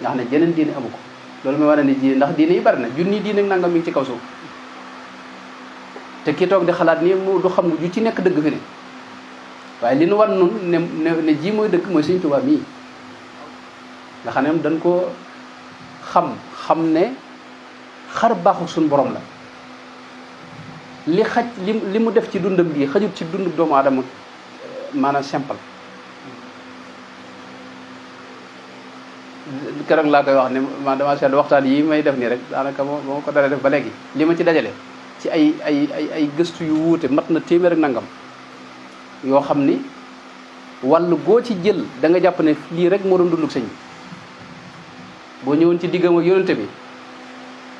nga xam ne jeneen diine amu ko loolu mooy wane ne ji ndax diine yi bari na junni diine ak nangam mi ngi ci kaw suuf te ki toog di xalaat nii mu du xam ju ci nekk dëgg fi ne waaye li nu wan nun ne ji mooy dëgg mooy Sëriñ Tuubaa mii nga xam ne dañ ko xam ne xar baaxu suñu borom la li mu def ci dundam bii xajut ci dund doomu aadama maanaam simple keroog laa koy wax ne ma dama seetlu waxtaan yi may def nii rek daanaka moo ko dara def ba léegi li ma ci dajale ci ay gëstu yu wuute mat na téeméer ak nangam yoo xam ni wàllu goo ci jël da nga jàpp ne lii rek moo doon dundug sëñ bi boo ñëwoon ci diggam ak yonente bi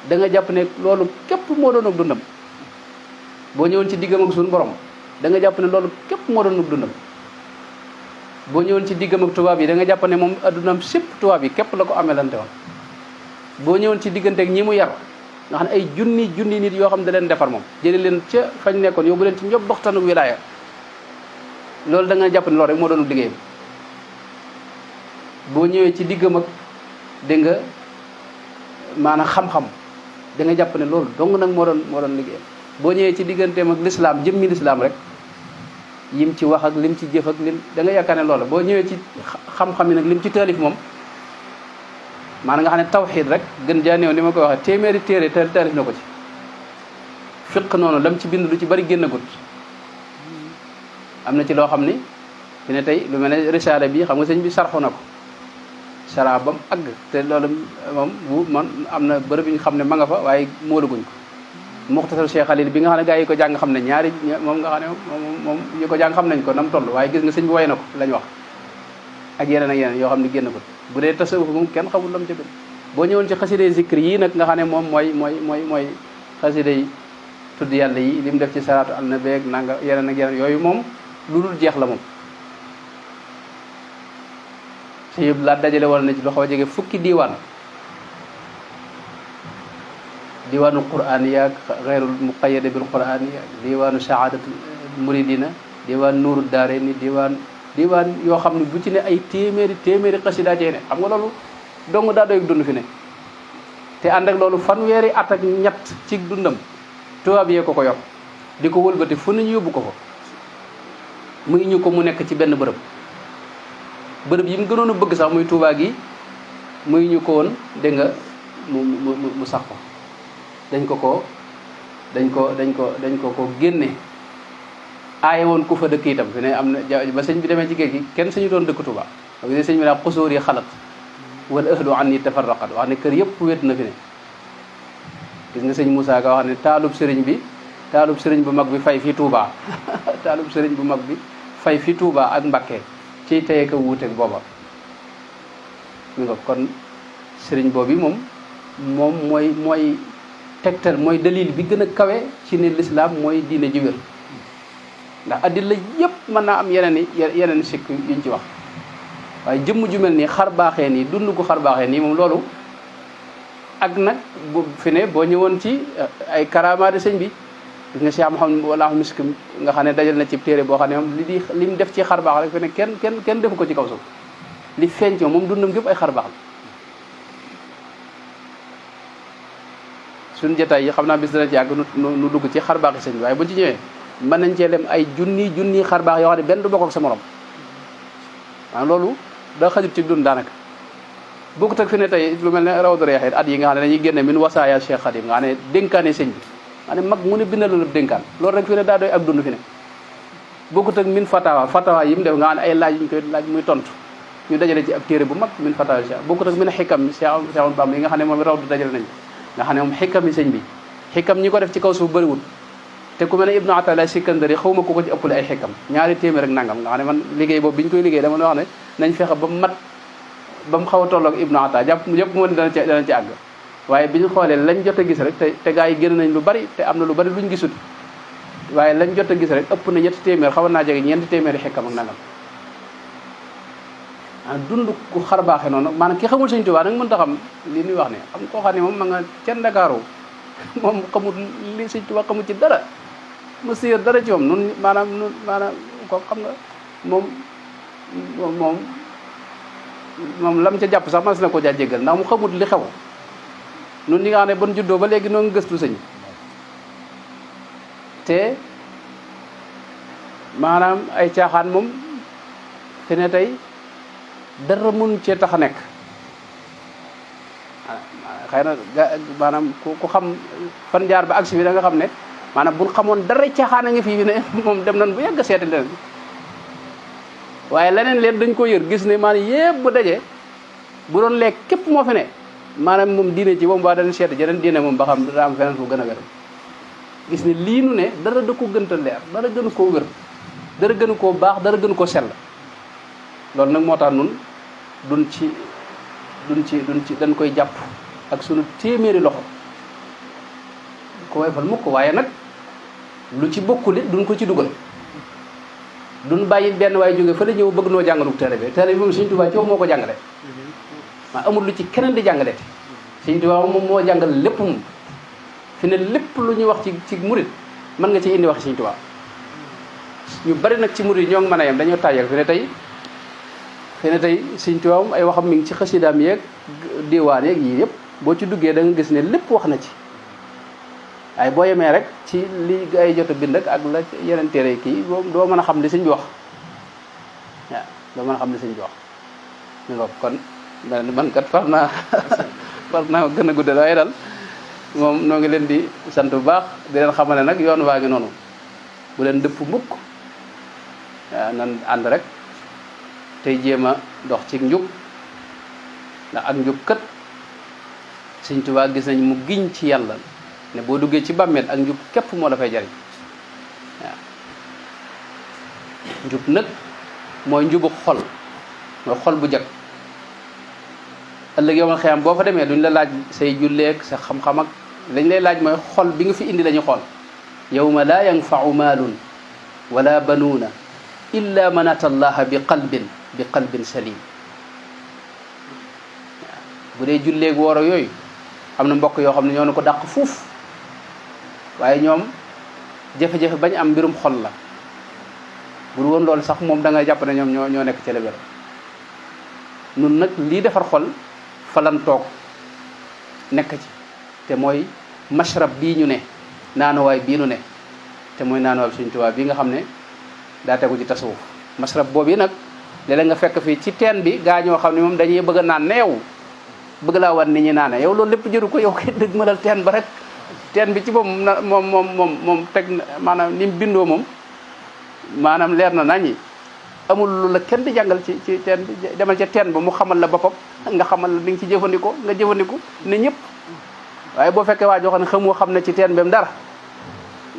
da nga jàpp ne loolu képp moo doon ak dundam boo ñëwoon ci diggam ak suñu borom da nga jàpp ne loolu képp moo doon ak dundam boo ñëwoon ci diggam ak tubaab yi da nga jàpp ne moom addunaam sépp tubaab yi képp la ko amelante woon boo ñëwoon ci diggante ak ñi mu yar nga xam ne ay junni nit yoo xam ne da leen defar moom jëlee leen ca fañ nekkoon yóbbu leen ci ñoom doxtanu wilaaya loolu da nga jàpp ne loolu rek moo doon liggéeyam boo ñëwee ci diggam ak dégg nga maanaam xam-xam da nga jàpp ne loolu dong nag moo doon liggéeyam boo ñëwee ci digganteem ak lislaam jëmmi lislaam rek yim ci wax ak lim ci jëf ak lim da nga yaakaar ne loolu boo ñëwee ci xam-xam yi nag lim ci taalif moom maanaam nga xam ne tawxiid rek gën jaa néew ni ma koy waxee téeméeri téere taalif na ko ci fiq noonu lam ci bind lu ci bari génn gut am na ci loo xam ni fi ne tey lu mel ne risaala bi xam nga sëñ bi sarxu na ko sara bam àgg te loolu moom bu man am na bërëb yi nga xam ne ma nga fa waaye moolaguñ ko muxtasar Cheikh Khalil bi nga xam ne gaa yi ko jàng xam ne ñaari moom nga xam ne moom yi ko jàng xam nañ ko nam toll waaye gis nga sëñ bi way na ko lañ wax ak yeneen yoo xam ne génn ko bu dee tasawuf moom kenn xamul lam ca gën boo ñëwoon ci xasida zikr yii nag nga xam ne moom mooy xasida yi tudd yàlla yi li mu def ci salaatu al nabi ak nanga yeneen ak yeneen yooyu moom lu dul jeex la moom si yëpp laa dajale wala na ci lu xaw a jege fukki diwaanu qur'aniya xeyrul muqayyada bil qur'aniya diwaanu saadatul muridina diwaan nuuru daarayni diwaan yoo xam ne bu ci ne ay téeméeri xasida cee ne xam nga loolu dong daa doy dund fi ne te ànd ak loolu fanweeri at ak ñett ci dundam tubaab yee ko yor di ko wëlbati fu nañu yóbbu ko fa muy ñu ko mu nekk ci benn bërëb yi mu gënoon a bëgg sax muy Tuubaa gi muy ñu ko woon dégg nga mu sax ko dañ ko génne aaye woon ku fa dëkk itam fi ne am na ba sëñ bi demee ci géej gi kenn sañu doon dëkk Tuubaa xam nga sëñ bi naa xusóor yi xalat wala ahlu an yi tafarraqat wax ne kër yëpp wét na fi ne gis nga sëñ Moussa Ka wax ne taalub sëriñ bu mag bi fay fi Tuubaa taalub sëriñ bu mag bi fay fi Tuubaa ak Mbakke ci teye ko wuuteeg booba mi nga kon sëriñ boobu moom mooy tegtal mooy dalil bi gën a kawe ci ne lislaam mooy diine ji wér ndax addila yëpp mën naa am yeneen sikk yuñ ci wax waaye jëmm ju mel nii xar baaxee nii dund ko xar baaxee nii moom loolu ak nag bu fi ne boo ñëwoon ci ay karamaade sëñ bi gis nga Cheikh Mouhamed wala misk nga xam ne dajal na ci téere boo xam ne moom li mu def ci xar baax rek fi ne kenn defu ko ci kaw suuf li feeñ ci moom dundam gépp ay xar baax la suñu jotaay yi xam naa bis dana ci yàgg nu dugg ci xar baax yi sëñ bi waaye buñ ci ñëwee mën nañ cee lem ay junni xar baax yoo xam ne benn du bokk ak sa morom waaw loolu da xajut ci dund daanaka bokkut ak fi ne tey lu mel ne Rawdu Rayaahiin at yi nga xam ne dañuy génne min wasaaya Cheikh Khadim nga xam ne dénkaane sëñ bi nga ne mag mu ne bindal la dénkaan loolu rek fi ne daa doy ak dund fi ne bokkut ak min fatawa yi mu def nga xam ne ay laaj ñu koy laaj muy tontu ñu dajale ci ab téere bu mag min fatawa Cheikh bokkut ak min xikam Cheikh Bamba yi nga xam ne moom Rawdu dajale nañ nga xam ne moom xikam yi sëñ bi xikam ñi ko def ci kaw suuf bëriwul te ku mel ne Ibnu Atala Sikandari xaw ma ku ko ci ëppale ay xikam 2 téeméer ak nangam nga xam ne man liggéey boobu bi ñu koy liggéey dama wax ne nañ fexe ba mat ba mu xaw a tolloog Ibnu Atala jàpp moo ne dana ci àgg waaye bi ñu xoolee lañ jot a gis rek te gaa yi génn nañ lu bari te am na lu bari luñ gisut waaye lañ jot a gis rek ëpp na 3 téeméer xawoon naa jege 4 téeméeri xikam ak nangam dund ku xar baaxee noonu maanaam ki xamul Sëñ Tuubaa nag mën ta xam li ñuy wax ne am koo xam ne moom ma nga ca Ndakaaru moom xamul li Sëñ Tuubaa xamul ci dara mu siir dara ci moom nun maanaam ko xam nga moom lam ca jàpp sax mas na ko jaa jéggal ndax mu xamul li xew nun ñi nga xam ne bon juddoo ba léegi noo ngi gëstu sëñ te maanaam ay caaxaan moom te ne tey dara mun cee tax a nekk xëy na maanaam ku xam fan jaar ba agsi bi da nga xam ne maanaam buñ xamoon dara caaxaan a ngi fii ne moom dem nañ bu yàgg seeti leneen waaye leneen leen dañ ko yër gis ne maanaam yëpp bu dajee bu doon lekk képp moo fi ne maanaam moom diine ci moom waa dañ seeti jeneen diine moom ba xam dara am feneen fu gën a wér gis ne lii nu ne dara da ko gënta leer dara gënu koo wér dara gënu koo baax dara gënu koo sell loolu nag moo tax nun duñ ci dañ koy jàpp ak sunu téeméeri loxo ko way fal mukk waaye nag lu ci bokkul it duñ ko ci dugal duñ bàyyi benn waaye jóge fa la ñëw bëgg noo jàngaluk téere bi moom Sëñ Tuubaa ci moo ko jàngale maa amul lu ci keneen di jàngale Sëñ Tuubaa moom moo jàngale lépp moom fi ne lépp lu ñuy wax ci murit mën nga ci indi wax Sëñ Tuubaa ñu bari nag ci murit ñoo ngi mën a yem dañoo tàyyal fi ne tey Sëñ Tuubaa moom ay waxam mi ngi ci xasidaam yeeg diwaan yeeg yii yëpp boo ci duggee da nga gis ne lépp wax na ci waaye boo yemee rek ci li ay jot a bind ak la yeneen téere kii doo mën a xam li sëñ bi wax waaw doo mën a xam li sëñ bi wax ñu nga kon man kat far naa gën a guddal waaye daal moom noo ngi leen di sant bu baax di leen xamal ne nag yoon waa ngi noonu bu leen dëpp mukk waaw nan ànd rek tey jéem a dox ci njub ndax ak njub kat Sëñ Tuubaa gis nañ mu giñ ci yàlla ne boo duggee ci bàmmeel ak njub képp moo dafay jariñ waaw njub nag mooy njubu xol mooy xol bu jag ëllëg yow mal xiyam boo fa demee duñ la laaj say julleeg sa xam-xam ak lañ lay laaj mooy xol bi nga fi indi lañu xool yawma laa yanfau maalun wala banuuna illa man ata allaha bi qalbin salim waaw bu dee julleeg wooro yooyu am na mbokk yoo xam ne ñoo na ko dàq fuuf waaye ñoom jafe-jafe bañ am mbirum xol la bu dul woon loolu sax moom da nga jàpp ne ñoom ñoo nekk ci lebel nun nag lii defar xol falan toog nekk ci te mooy mashrab bii ñu ne naanuwaay bii nu ne te mooy naanuwaay Sëñ Tuubaa bii nga xam ne daa tegu ci tasawuf mashrab boobu yi nag léeg-léeg nga fekk fii ci teen bi gaa ñoo xam ne moom dañuy bëgg a naan ne yow bëgg laa wan ni ñi naane yow loolu lépp jëru ko yow kay dëgg mënal teen ba rek teen bi ci moom na moom teg maanaam ni mu bindoo moom maanaam leer na nañi amul lu la kenn di jàngal ci teen bi demal ca teen ba mu xamal la boppam nga xamal la ni nga ci jëfandikoo nga jëfandiku ne ñëpp waaye boo fekkee waa joo xam ne xamoo xam ne ci teen bem dara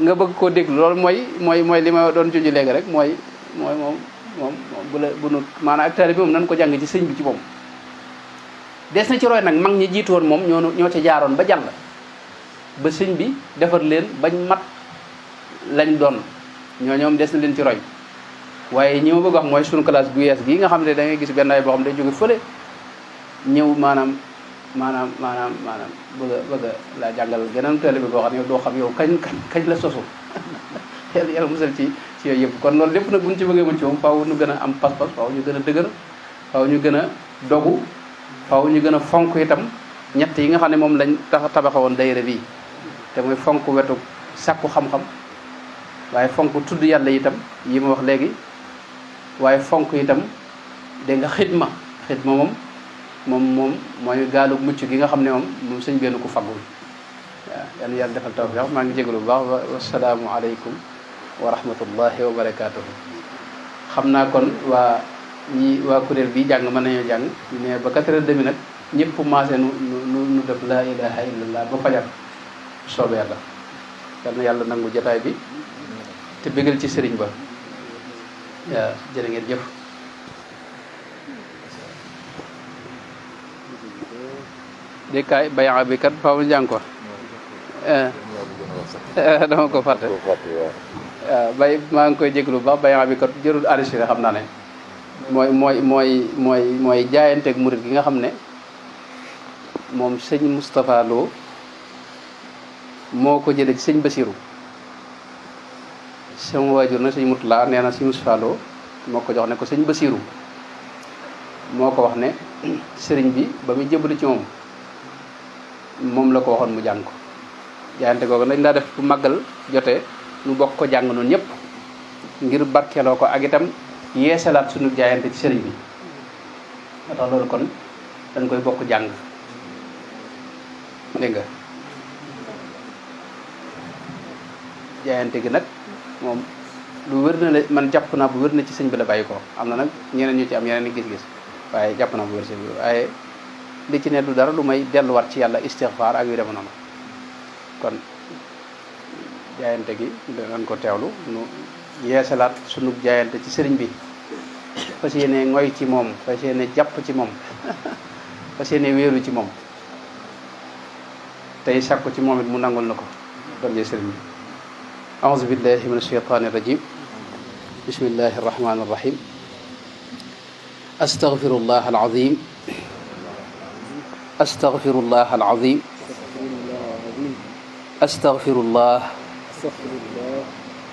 nga bëgg koo déglu loolu mooy li ma doon junj léegi rek mooy moom bu nu maanaam ak taalibe bi moom nan ko jàng ci sëñ bi ci moom des na ci roy nag mag ñi jiitu woon moom ñoo ca jaaroon ba jàll ba sëñ bi defar leen bañ mat lañ doon ñoom des na leen ci roy waaye ñi ma bëgg wax mooy suñu classe bu yees bii nga xam ne da ngay gis benn ay boo xam ne day jóge fële ñëw maanaam bëgg a laa jàngal geneen taalibe bi boo xam ne yow doo xam yow kañ la sosu yàlla musal ci yooyu yëpp kon loolu lépp nag buñ ci bëggee mucc moom faaw nu gën a am pas-pas faaw ñu gën a dëgër faaw ñu gën a dogu faaw ñu gën a fonk itam ñett yi nga xam ne moom lañ tabaxawoon daayira bii te muy fonk wetu sàkku xam-xam waaye fonk tudd yàlla itam yi ma wax léegi waaye fonk itam dégg nga xidma moom mooy gaalu mucc gi nga xam ne moom sëñ benn ku faggul waaw yal na yàlla defal tawfiq maa ngi jégalu bu baax wasalaamu aleykum wa rahmatullahi wa barakatuhu xam naa kon waa kuréel bi jàng mën nañoo jàng ne ba 4h30 nag ñëpp maase nu def laa ilaha illallah ba fajar soobee yàlla yal na yàlla nangu jotaay bi te bégal ci sëriñ ba waaw jërë ngeen jëf de kaay bayaa bi kat faaw jàng ko dama ko fàtte waaw bay maa ngi koy jéglu baax bayaa bi kat jërul enregistré xam naa ne mooy jaayanteeg murit gi nga xam ne moom sëñ Moustapha Lo moo ko jëlee ci sëñ Basiru sama waajur na sëñ Mutla nee na sëñ Moustapha Lo moo ko jox ne ko sëñ Basiru moo ko wax ne sëriñ bi ba muy jëbali ci moom la ko waxoon mu jàng ko jaayante googu nañ daa def bu màggal jotee ñu bokk ko jàng noonu ñëpp ngir barkeeloo ko ak itam yeesalaat suñu jaayante ci sëriñ bi moo tax loolu kon dañ koy bokk jàng dégg nga jaayante gi nag moom lu wér na la man jàpp naa bu wér na ci sëñ bi la bàyyi ko am na nag ñeneen ñu ci am yeneen i gis-gis waaye jàpp naa bu wér sëñ bi waaye li ci ne du dara lu may delluwaat ci yàlla istixfaar ak yu deme noonu kon jaayante gi danañ ko teewlu nu yeesalaat sunu jaayante ci sëriñ bi fas yéene ngoy ci moom fas yéene jàpp ci moom fas yéene wéeru ci moom tey sàkku ci moom it mu nangul na ko barke sëriñ bi a'uuzu billahi min ashaytaani rajim bismillahi arrahmani arrahim astaghfirullah alazim astaghfirullah alazim astaghfirullah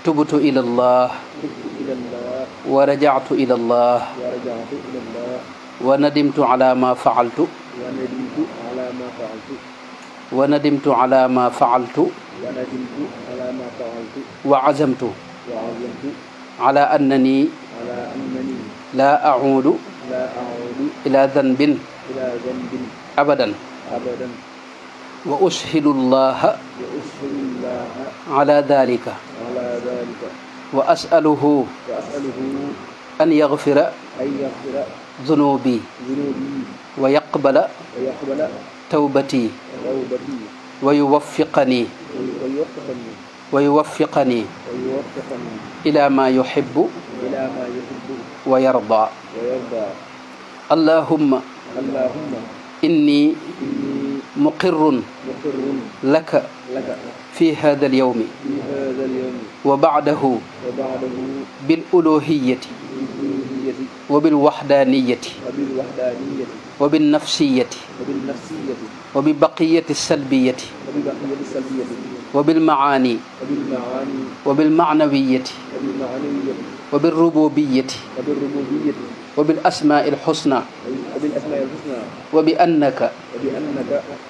tubtu ila allah wa raja'tu ila allah wa nadimtu ala ma fa'altu wa nadimtu ala ma fa'altu wa azamtu ala annani la a'udu ila dhanbin abadan wa ushhidu allaha ala dhalika wa as'aluhu an yaghfira dhunubi wa yaqbala tawbati wa yuwaffiqani ila ma yuhibbu wa yarda allahumma inni muqirrun laka في هذا اليوم وبعده بالألوهية وبالوحدانية وبالنفسية وببقية السلبية وبالمعاني وبالمعنوية وبالربوبية وبالأسماء الحسنى وبأنك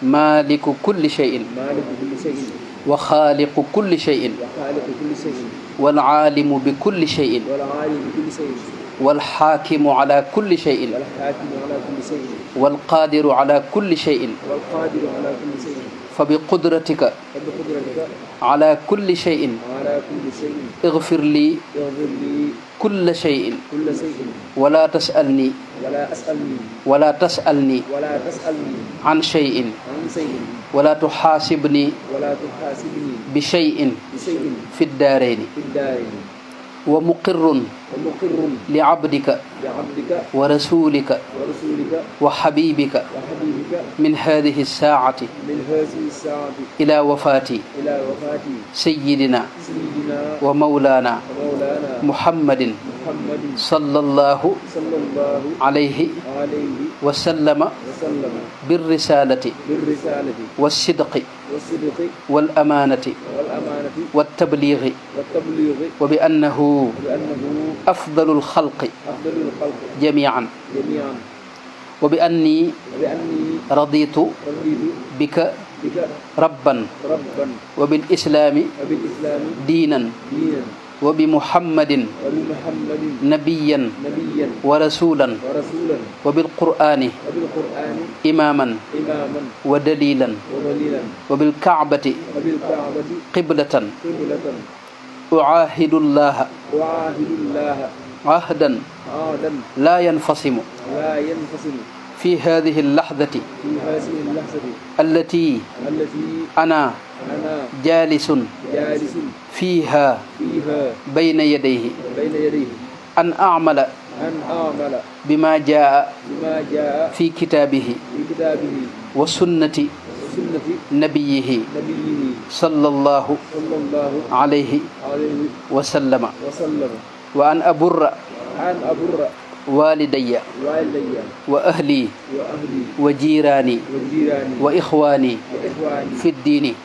مالك كل شيء وخالق كل شيء والعالم بكل شيء والحاكم على كل شيء والقادر على كل شيء فبقدرتك على كل شيء اغفر لي كل شيء ولا تسألني عن شيء ولا تحاسبني بشيء في الدارين ومقر لعبدك ورسولك وحبيبك من هذه الساعة إلى وفاتي سيدنا ومولانا محمد صلى الله عليه وسلم بالرسالة والصدق والأمانة والتبليغ وبأنه أفضل الخلق جميعا وبأني رضيت بك ربا وبالإسلام دينا وبمحمد نبيا ورسولا وبالقرآن إماما ودليلا وبالكعبة قبلة أعاهد الله عهدا لا ينفصم في هذه اللحظة التي أنا جالس فيها بين يديه أن أعمل بما جاء في كتابه وسنة نبيه صلى الله عليه وسلم وأن أبر والدي وأهلي وجيراني وإخواني في الدين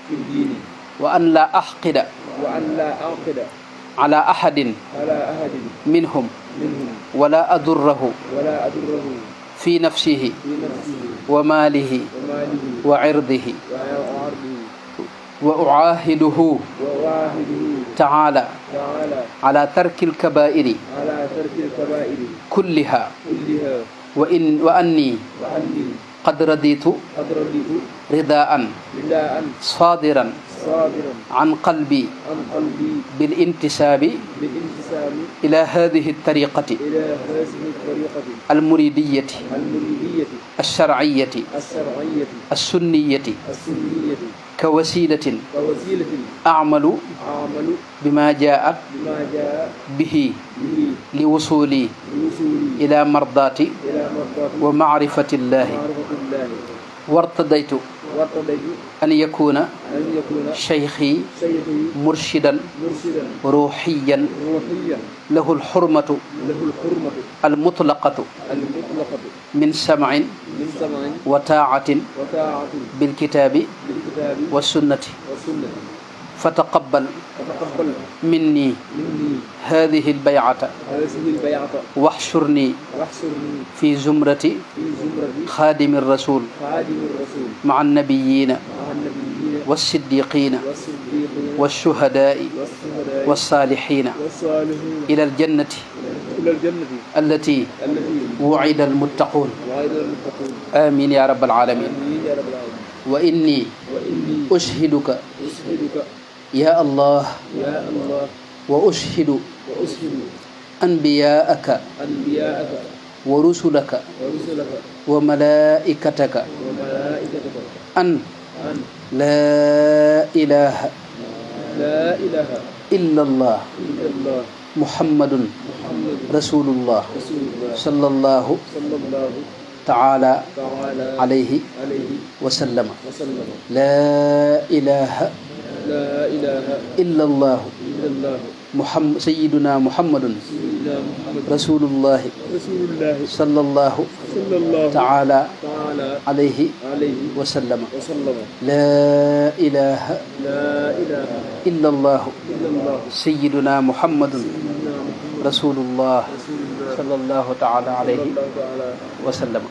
وأن لا أحقد على أحد منهم ولا أضره في نفسه وماله وعرضه وأعاهده تعالى على ترك الكبائر كلها وأني قد رضيت رضاء صادرا عن قلبي بالانتساب إلى هذه الطريقة المريدية الشرعية السنية كوسيلة أعمل بما جاءت به لوصولي إلى مرضاة ومعرفة الله وارتضيت أن يكون شيخي مرشدا روحيا له الحرمة المطلقة من سمع وطاعة بالكتاب والسنة فتقبل مني هذه البيعة واحشرني في زمرة خادم الرسول مع النبيين والصديقين والشهداء والصالحين إلى الجنة التي وعد المتقون آمين يا رب العالمين وإني أشهدك يا الله وأشهد أنبياءك ورسلك وملائكتك أن لا إله إلا الله محمد رسول الله صلى الله تعالى عليه وسلم لا إله إلا الله سيدنا محمد رسول الله صلى الله تعالى عليه وسلم لا إله إلا الله سيدنا محمد رسول الله صلى الله تعالى عليه وسلم